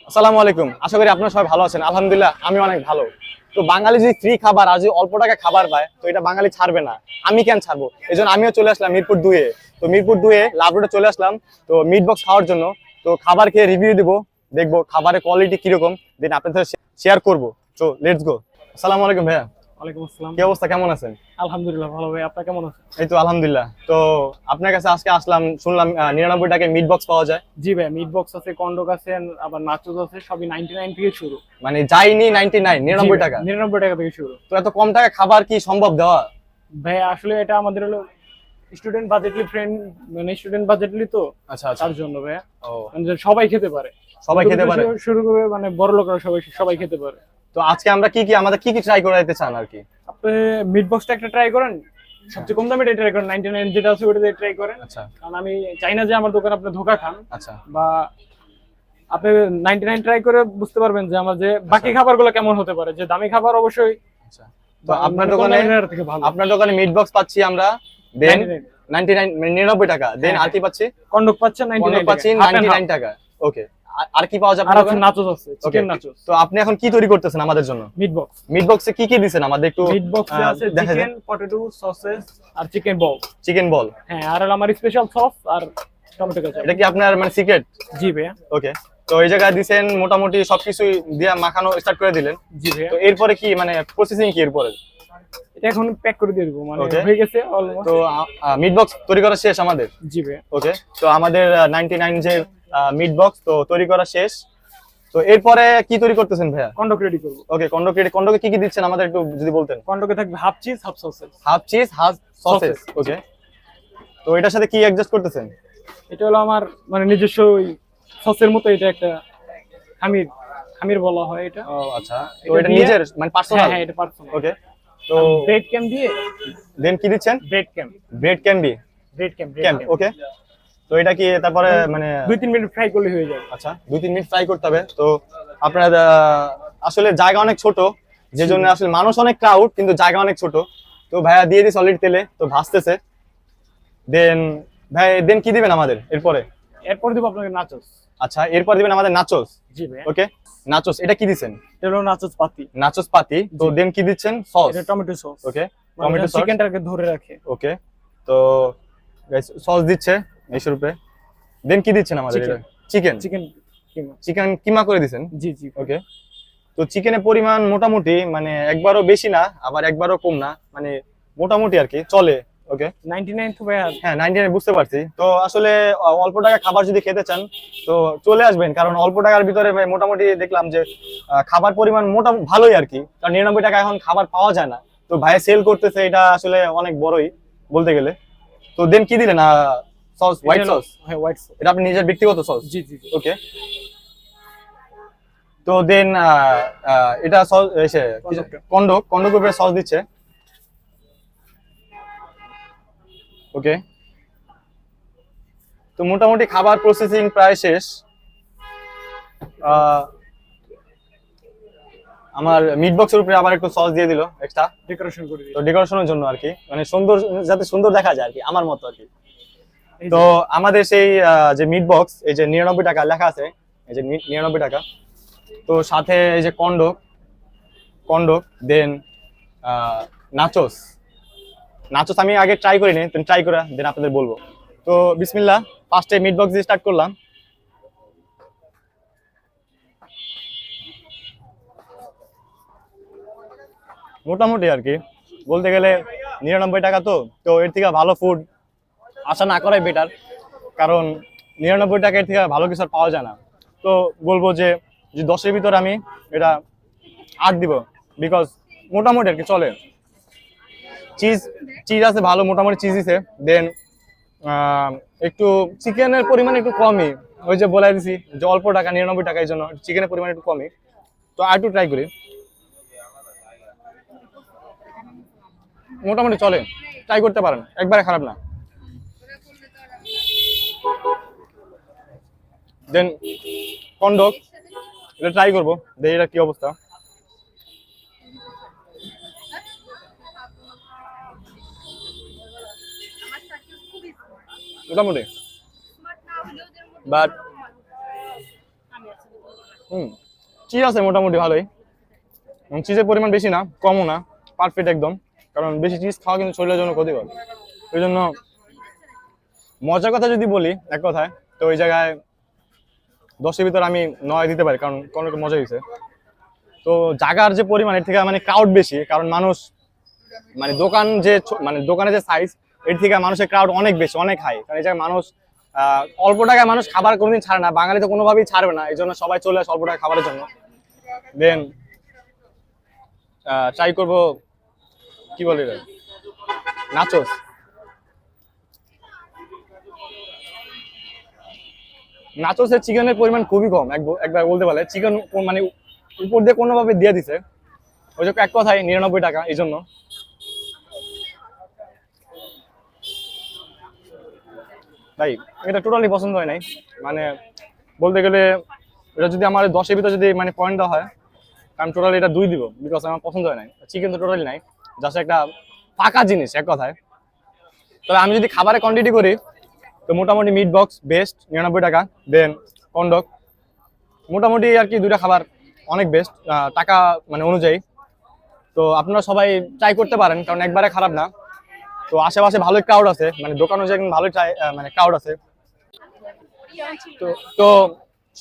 আসসালামু আলাইকুম। আশা করি আপনারা সবাই ভালো আছেন। আলহামদুলিল্লাহ আমি অনেক ভালো। তো বাঙালি যদি ফ্রি খাবার আর যদি অল্প টাকায় খাবার পায় তো এটা বাঙালি ছাড়বে না। আমি কেন ছাড়বো? এজন্য আমিও চলে আসলাম মিরপুর 2 এ। তো মিরপুর 2 এ লাভ রোডে চলে আসলাম তো মিট বক্স খাওয়ার জন্য। তো খাবার খেয়ে রিভিউ দিব, দেখবো খাবারের কোয়ালিটি কিরকম, দেন আপনাদের সাথে শেয়ার করবো। তো লেটস গো। আসসালামু আলাইকুম ভাইয়া। ওয়ালাইকুম আসসালাম। কি অবস্থা, কেমন আছেন? আলহামদুলিল্লাহ ভালো ভাই, আপনার কেমন আছেন? এই তো আলহামদুলিল্লাহ। তো আপনার কাছে আজকে আসলাম, শুনলাম 99 টাকায় মিট বক্স পাওয়া যায়। জি ভাই, মিট বক্স আছে, কন্ডক আছে, আবার নাচোস আছে, সবই 99 থেকে শুরু। মানে যাইনি 99, 99 টাকা। 99 টাকা থেকে শুরু। তো এত কম টাকা খাবার কি সম্ভব দেওয়া? ভাই আসলে এটা আমাদের হলো স্টুডেন্ট বাজেটলি ফ্রেন্ড, মানে স্টুডেন্ট বাজেটলি তো আচ্ছা আচ্ছা। তার জন্য ভাই ও, মানে যে সবাই খেতে পারে, সবাই খেতে পারে। শুরু করে মানে বড় লোকরা সবাই সবাই খেতে পারে। তো আজকে আমরা আমাদের কি ট্রাই করে দিতে চান আর কি? আপনি মিট বক্সটা একটা ট্রাই করেন, সবচেয়ে কম দামে এটা ট্রাই করেন, 99 যেটা আছে ওটা ট্রাই করেন। আচ্ছা কারণ আমি চাই না যে আমার দোকানে আপনি ধোকা খান, আচ্ছা বা আপনি 99 ট্রাই করে বুঝতে পারবেন যে আমার যে বাকি খাবারগুলো কেমন হতে পারে। যে দামি খাবার অবশ্যই আচ্ছা। তো আপনার মানে দোকানে, 99 থেকে ভালো। আপনার দোকানে মিট বক্স পাচ্ছি আমরা দেন 99 99, মানে 99 টাকা। দেন হ্যাঁ, আর কি পাচ্ছি? কন্ডক পাচ্ছেন পণ্য 99 পাচ্ছি টাকা, 99 টাকা। ওকে। আর কি পাওয়া যায় আর আপনার আছে দোকানে? নাচোস আছে, ওকে। Chicken nachos. তো আপনি এখন কি তৈরি করতেছেন আমাদের জন্য? মিট বক্স, মিট বক্সে কি কি দিবেন আমাদের একটু মিট বক্সে আছে দেখা চিকেন, যায়। পটেটো, সসেস আর চিকেন বল। চিকেন বল। হ্যাঁ, আর হলো আমার স্পেশাল সস আর টমেটো কেচাপ। এটা কি আপনার মানে সিক্রেট? জি ভাইয়া। ওকে। তো এই জায়গায় দিছেন মোটামুটি সবকিছু দিয়া মাখানো স্টার্ট করে দিলেন। জি ভাইয়া। তো এরপরে কি মানে প্রসেসিং কি এরপরে? এটা এখন প্যাক করে দিয়ে দেবো, মানে Okay. হয়ে গেছে অলমোস্ট। তো মিট বক্স তৈরি করা শেষ আমাদের। জি ভাইয়া। ওকে। তো আমাদের 99 যে মিট বক্স তো তৈরি করা শেষ। তো এরপরে কি তৈরি করতেছেন ভাইয়া? কন্ডক রেডি করবো। ওকে, কন্ডকে কি কি দিচ্ছেন আমাদের একটু যদি বলতেন। কন্ডকে থাকবে half cheese half sausages. Half cheese half sausages. Sauces, ওকে। তো এটার সাথে কি অ্যাডজাস্ট করতেছেন? এটা হলো আমার মানে নিজস্ব সসের মতো, এটা একটা খামির, খামির বলা হয় এটা। ও আচ্ছা। তো এটা এটা দিয়ে- নিজের মানে পার্সোনাল? হ্যাঁ, এটা পার্সোনাল। ওকে। তো ব্রেড ক্যাম দিয়ে, দেন কি দিচ্ছেন? ব্রেড ক্যাম, ব্রেড ক্যান্ডি। ব্রেড ক্যাম, ক্যাম্প। ওকে। তো এটা কি তারপরে মানে 2-3 মিনিট ফ্রাই করলে হয়ে যাবে। আচ্ছা 2-3 মিনিট ফ্রাই করতে হবে। তো আপনার আসলে জায়গা অনেক ছোট, যে জন্য আসলে মানুষ অনেক ক্রাউড কিন্তু জায়গা অনেক ছোট। তো ভাইয়া দিয়ে দিস অলরেডি তেলে, তো ভাজতেছে। দেন ভাই দেন কি দিবেন আমাদের এরপরে? এরপর দিব আপনাকে নাচোস। আচ্ছা, এরপর দিবেন আমাদের নাচোস। জি ভাই। ওকে। নাচোস এটা কি দিছেন? এটা হলো নাচোস পাতি। নাচোস পাতি। তো দেন কি দিচ্ছেন? সস। এটা tomato sauce. Okay. Tomato tomato sauce. চিকেনটাকে ধরে রাখে। ওকে। তো গাইস সস দিচ্ছে এর উপরে। দেন কি দিচ্ছেন আমাদের? Chicken. এটা চিকেন। চিকেন কিমা। চিকেন কিমা করে দিছেন। জি জি। ওকে। তো চিকেনের পরিমাণ মোটামুটি মানে একবারও বেশি না আবার একবারও কম না, মানে মোটামুটি আর কি চলে। ওকে। 99 তো ভাই। হ্যাঁ 99 বুঝতে পারছি। তো আসলে অল্প টাকা খাবার যদি খেতে চান তো চলে আসবেন, কারণ অল্প টাকার ভিতরে ভাই মোটামুটি দেখলাম যে খাবার পরিমাণ মোটামুটি ভালোই আর কি, কারণ 99 টাকা এখন খাবার পাওয়া যায় না। তো ভাই সেল করতেছে, এটা আসলে অনেক বড়ই বলতে গেলে। তো দেন কি দিলেন? Sauce, white sauce. হ্যাঁ, হোয়াইট সস। এটা আপনি নিজের ব্যক্তিগত সস? জি জি জি। ওকে। তো দেন এটা সস এসে কন্ডক উপরে সস দিচ্ছে। ওকে। তো মোটামুটি খাবার প্রসেসিং প্রায় শেষ। আমার মিট বক্সের উপরে আবার একটু সস দিয়ে দিল এক্সট্রা, ডেকোরেশন করে দিই। তো ডেকোরেশনের জন্য আর কি, মানে সুন্দর, যাতে সুন্দর দেখা যায় আর কি, আমার মতো আর কি। এই তো যে, আমাদের সেই যে মিট বক্স, এই যে 99 টাকা লেখা আছে, এই যে 99 টাকা। তো সাথে এই যে কন্ডক দেন নাচোস। নাচোস আমি আগে ট্রাই করিনি, তো ট্রাই করে দেন আপনাদের বলবো। তো বিসমিল্লাহ, ফার্স্টে মিট বক্স দিয়ে স্টার্ট করলাম। মোটামুটি আর কি বলতে গেলে 99 টাকা, তো তো এর থেকে ভালো ফুড আশা না করাই বেটার, কারণ 99 টাকা এর থেকে ভালো কিছু আর পাওয়া যায় না। তো বলবো যে 10-এর ভিতরে আমি এটা 8 দিব, বিকজ মোটামুটি আর কি চলে। চিজ চিজ আছে ভালো, মোটামুটি চিজ দিছে। দেন একটু চিকেনের পরিমাণ একটু কমই, ওই যে বলাই দিছি যে অল্প টাকা 99 টাকা, এই জন্য চিকেনের পরিমাণ একটু কমই। তো আর একটু ট্রাই করি, মোটামুটি চলে, ট্রাই করতে পারেন, একবারে খারাপ না। দেন কন্ডক এটা ট্রাই করবো, দেখি এটা কি অবস্থা। মোটামুটি, বাট চিজ আছে মোটামুটি ভালোই, চিজের পরিমাণ বেশি না কমও না, পারফেক্ট একদম। কারণ বেশি চিজ খাওয়া কিন্তু শরীরের জন্য ক্ষতিকর। ওই জন্য মজার কথা যদি বলি এক কথায়, তো ওই জায়গায় 10-এর ভিতর আমি 9 দিতে পারি, কারণ কোনো রকম মজা হয়েছে। তো জায়গার যে পরিমাণ এর থেকে মানে ক্রাউড বেশি, কারণ মানুষ মানে দোকান যে মানে দোকানের যে সাইজ এর থেকে মানুষের ক্রাউড অনেক বেশি, অনেক হাই। কারণ এই জায়গায় মানুষ অল্প টাকায় মানুষ খাবার কোনোদিন ছাড়ে না, বাঙালি তো কোনোভাবেই ছাড়বে না, এই জন্য সবাই চলে আসে অল্প টাকা খাবারের জন্য। দেন ট্রাই করবো কি বলি রে, নাচোস। নাচোসের চিকেনের পরিমাণ খুবই কম, একবার বলতে পারলে চিকেন মানে উপর দিয়ে কোনোভাবে দিয়ে দিছে, ওই যে এক কথায় 99 টাকা। এই জন্য ভাই এটা টোটালি পছন্দ হয় নাই। মানে বলতে গেলে এটা যদি আমার 10-এর ভিতরে যদি মানে পয়েন্ট দেওয়া হয়, আমি টোটালি এটা 2 দিব, বিকজ আমার পছন্দ হয় নাই। চিকেন তো টোটালি নাই, জাস্ট একটা ফাঁকা জিনিস এক কথায়। তবে আমি যদি খাবারের কোয়ান্টিটি করি, তো মোটামুটি মিট বক্স বেস্ট 99 টাকা, দেন কন্ডক মোটামুটি আর কি, দুইটা খাবার অনেক বেস্ট টাকা মানে অনুযায়ী। তো আপনারা সবাই ট্রাই করতে পারেন, কারণ একবারে খারাপ না। তো আশেপাশে ভালোই ক্রাউড আছে, মানে দোকান অনুযায়ী ভালোই মানে ক্রাউড আছে। তো তো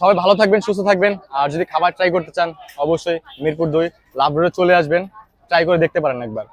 সবাই ভালো থাকবেন, সুস্থ থাকবেন। আর যদি খাবার ট্রাই করতে চান, অবশ্যই মিরপুর 2 লাভ রোডে চলে আসবেন, ট্রাই করে দেখতে পারেন একবার।